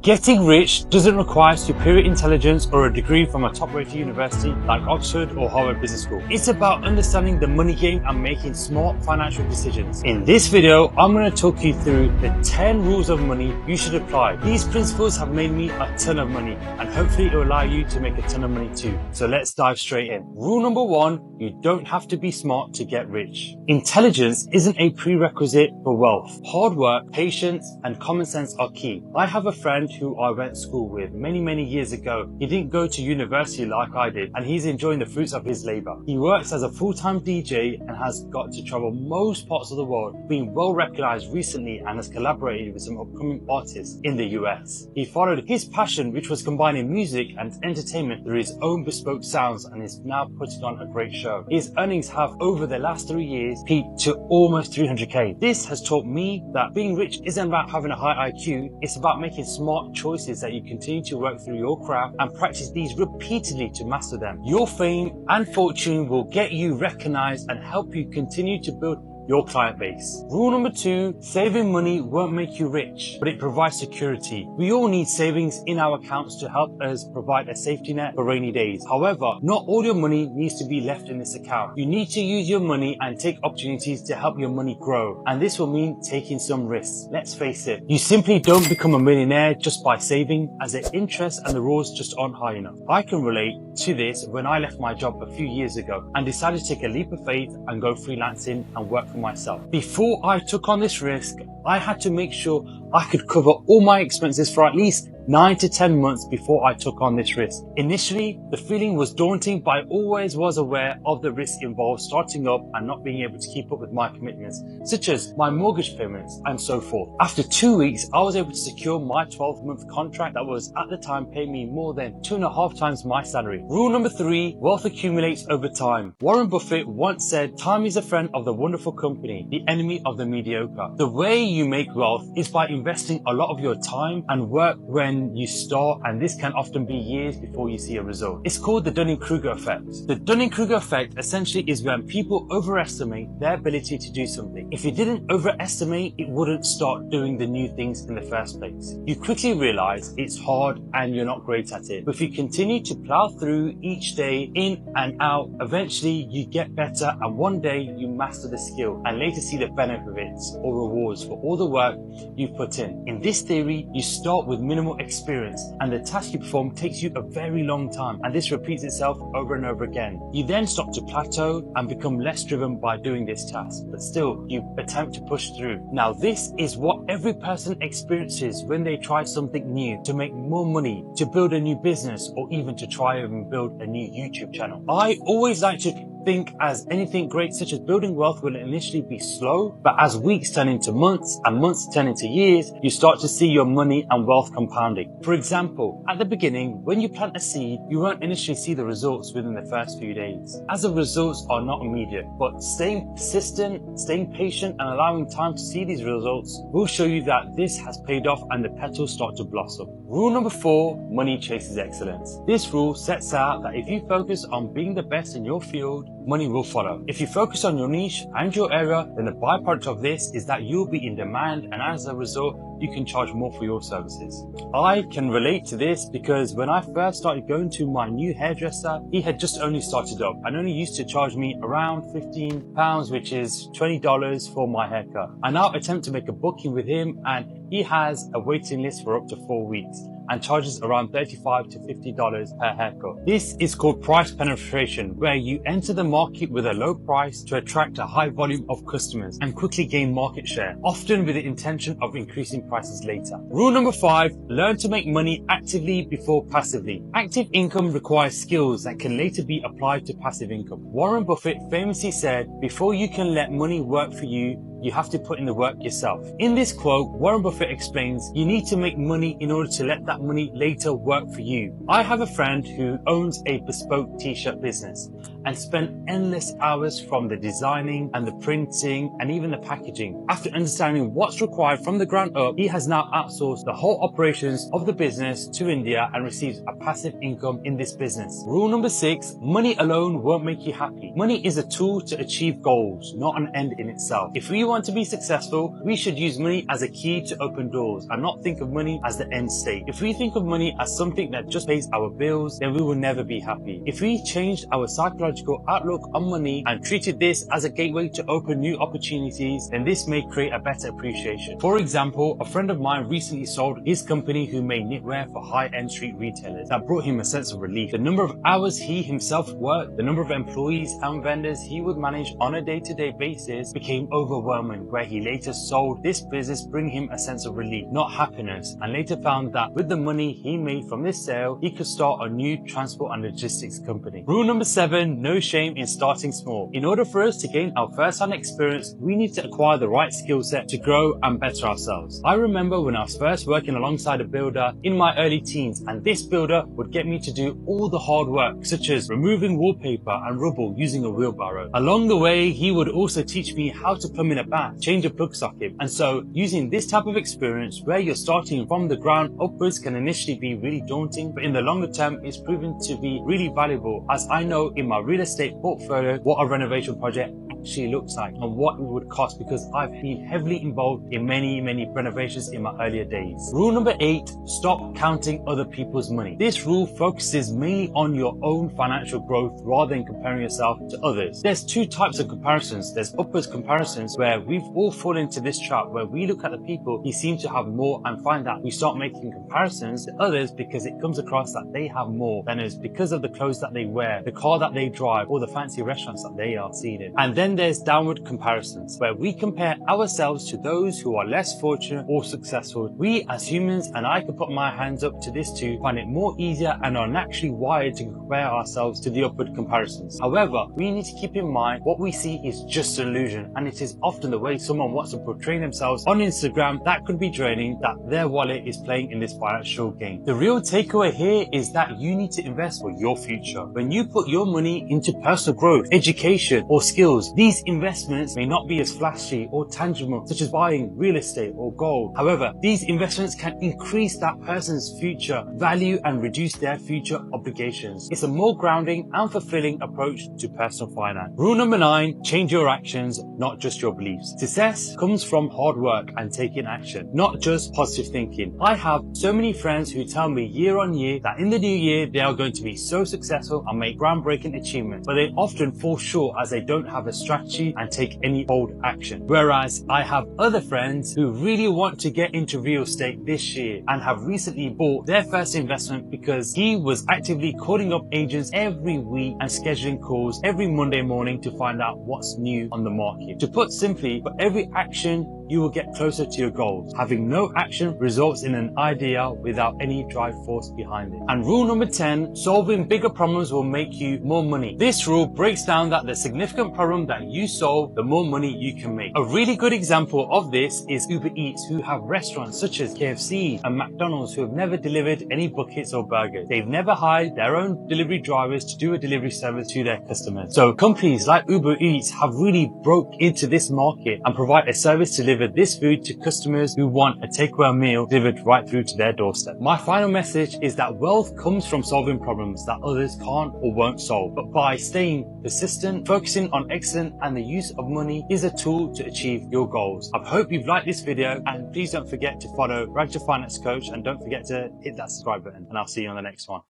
Getting rich doesn't require superior intelligence or a degree from a top-rated university like Oxford or Harvard Business School. It's about understanding the money game and making smart financial decisions. In this video, I'm going to talk you through the 10 rules of money you should apply. These principles have made me a ton of money, and hopefully it will allow you to make a ton of money too. So let's dive straight in. Rule number 1, you don't have to be smart to get rich. Intelligence isn't a prerequisite for wealth. Hard work, patience, and common sense are key. I have a friend who I went to school with many years ago. He didn't go to university like I did, and he's enjoying the fruits of his labor. He works as a full-time DJ and has got to travel most parts of the world, being well recognized recently, and has collaborated with some upcoming artists in the US. He followed his passion, which was combining music and entertainment through his own bespoke sounds, and is now putting on a great show. His earnings have over the last 3 years peaked to almost 300k. This has taught me that being rich isn't about having a high IQ, it's about making smart choices that you continue to work through your craft and practice these repeatedly to master them. Your fame and fortune will get you recognized and help you continue to build your client base. Rule number 2, saving money won't make you rich, but it provides security. We all need savings in our accounts to help us provide a safety net for rainy days. However, not all your money needs to be left in this account. You need to use your money and take opportunities to help your money grow. And this will mean taking some risks. Let's face it, you simply don't become a millionaire just by saving, as the interest and the rewards just aren't high enough. I can relate to this when I left my job a few years ago and decided to take a leap of faith and go freelancing and work for myself. Before I took on this risk, I had to make sure I could cover all my expenses for at least 9 to 10 months before I took on this risk. Initially, the feeling was daunting, but I always was aware of the risk involved starting up and not being able to keep up with my commitments, such as my mortgage payments and so forth. After 2 weeks, I was able to secure my 12-month contract that was at the time paying me more than 2.5 times my salary. Rule number 3, wealth accumulates over time. Warren Buffett once said, "Time is a friend of the wonderful company, the enemy of the mediocre." The way you make wealth is by investing a lot of your time and work when you start, and this can often be years before you see a result. It's called the Dunning-Kruger effect. The Dunning-Kruger effect essentially is when people overestimate their ability to do something. If you didn't overestimate, it wouldn't start doing the new things in the first place. You quickly realize it's hard and you're not great at it. But if you continue to plow through each day, in and out, eventually you get better, and one day you master the skill and later see the benefits or rewards for all the work you've put in. In this theory, you start with minimal experience, and the task you perform takes you a very long time, and this repeats itself over and over again. You then start to plateau and become less driven by doing this task, but still you attempt to push through. Now this is what every person experiences when they try something new, to make more money, to build a new business, or even to try and build a new YouTube channel. I always like to think as anything great such as building wealth will initially be slow, but as weeks turn into months and months turn into years, you start to see your money and wealth compounding. For example, at the beginning, when you plant a seed, you won't initially see the results within the first few days, as the results are not immediate, but staying persistent, staying patient, and allowing time to see these results will show you that this has paid off and the petals start to blossom. Rule number 4, money chases excellence. This rule sets out that if you focus on being the best in your field, money will follow. If you focus on your niche and your area, then the byproduct of this is that you'll be in demand, and as a result, you can charge more for your services. I can relate to this because when I first started going to my new hairdresser, he had just only started up and only used to charge me around £15, which is $20 for my haircut. I now attempt to make a booking with him, and he has a waiting list for up to 4 weeks and charges around $35 to $50 per haircut. This is called price penetration, where you enter the market with a low price to attract a high volume of customers and quickly gain market share, often with the intention of increasing prices later. Rule number 5, learn to make money actively before passively. Active income requires skills that can later be applied to passive income. Warren Buffett famously said, "Before you can let money work for you, you have to put in the work yourself." In this quote, Warren Buffett explains, you need to make money in order to let that money later work for you. I have a friend who owns a bespoke t-shirt business, and spent endless hours from the designing and the printing and even the packaging. After understanding what's required from the ground up, he has now outsourced the whole operations of the business to India and receives a passive income in this business. Rule number 6, money alone won't make you happy. Money is a tool to achieve goals, not an end in itself. If we want to be successful, we should use money as a key to open doors and not think of money as the end state. If we think of money as something that just pays our bills, then we will never be happy. If we changed our psychological outlook on money and treated this as a gateway to open new opportunities, then this may create a better appreciation. For example, a friend of mine recently sold his company who made knitwear for high-end street retailers. That brought him a sense of relief. The number of hours he himself worked, the number of employees and vendors he would manage on a day-to-day basis became overwhelming, where he later sold this business, bringing him a sense of relief, not happiness, and later found that with the money he made from this sale, he could start a new transport and logistics company. Rule number 7, no shame in starting small. In order for us to gain our first-hand experience, we need to acquire the right skill set to grow and better ourselves. I remember when I was first working alongside a builder in my early teens, and this builder would get me to do all the hard work, such as removing wallpaper and rubble using a wheelbarrow. Along the way, he would also teach me how to plumb in a bath, change a plug socket. And so using this type of experience where you're starting from the ground upwards can initially be really daunting, but in the longer term, it's proven to be really valuable, as I know in my real estate portfolio what a renovation project actually looks like and what it would cost, because I've been heavily involved in many renovations in my earlier days. Rule number 8, stop counting other people's money. This rule focuses mainly on your own financial growth rather than comparing yourself to others. There's two types of comparisons. There's upwards comparisons, where we've all fallen into this trap where we look at the people who seem to have more and find that we start making comparisons to others because it comes across that they have more than us because of the clothes that they wear, the car that they drive, or the fancy restaurants that they are seen in. And then there's downward comparisons, where we compare ourselves to those who are less fortunate or successful. We as humans, and I could put my hands up to this too, find it more easier and are naturally wired to compare ourselves to the upward comparisons. However, we need to keep in mind what we see is just an illusion, and it is often the way someone wants to portray themselves on Instagram that could be draining, that their wallet is playing in this financial game. The real takeaway here is that you need to invest for your future. When you put your money into personal growth, education, or skills, these investments may not be as flashy or tangible, such as buying real estate or gold. However, these investments can increase that person's future value and reduce their future obligations. It's a more grounding and fulfilling approach to personal finance. Rule number 9, change your actions, not just your beliefs. Success comes from hard work and taking action, not just positive thinking. I have so many friends who tell me year on year that in the new year they are going to be so successful and make groundbreaking achievements, but they often fall short as they don't have a strategy and take any bold action. Whereas I have other friends who really want to get into real estate this year and have recently bought their first investment because he was actively calling up agents every week and scheduling calls every Monday morning to find out what's new on the market. To put simply, for every action you will get closer to your goals. Having no action results in an idea without any drive force behind it. And rule number 10, solving bigger problems will make you more money. This rule breaks down that the significant problem that you solve, the more money you can make. A really good example of this is Uber Eats, who have restaurants such as KFC and McDonald's who have never delivered any buckets or burgers. They've never hired their own delivery drivers to do a delivery service to their customers. So companies like Uber Eats have really broke into this market and provide a service to deliver this food to customers who want a takeaway meal delivered right through to their doorstep. My final message is that wealth comes from solving problems that others can't or won't solve, but by staying persistent, focusing on excellence, and the use of money is a tool to achieve your goals. I hope you've liked this video, and please don't forget to follow Rajj Finance Coach, and don't forget to hit that subscribe button, and I'll see you on the next one.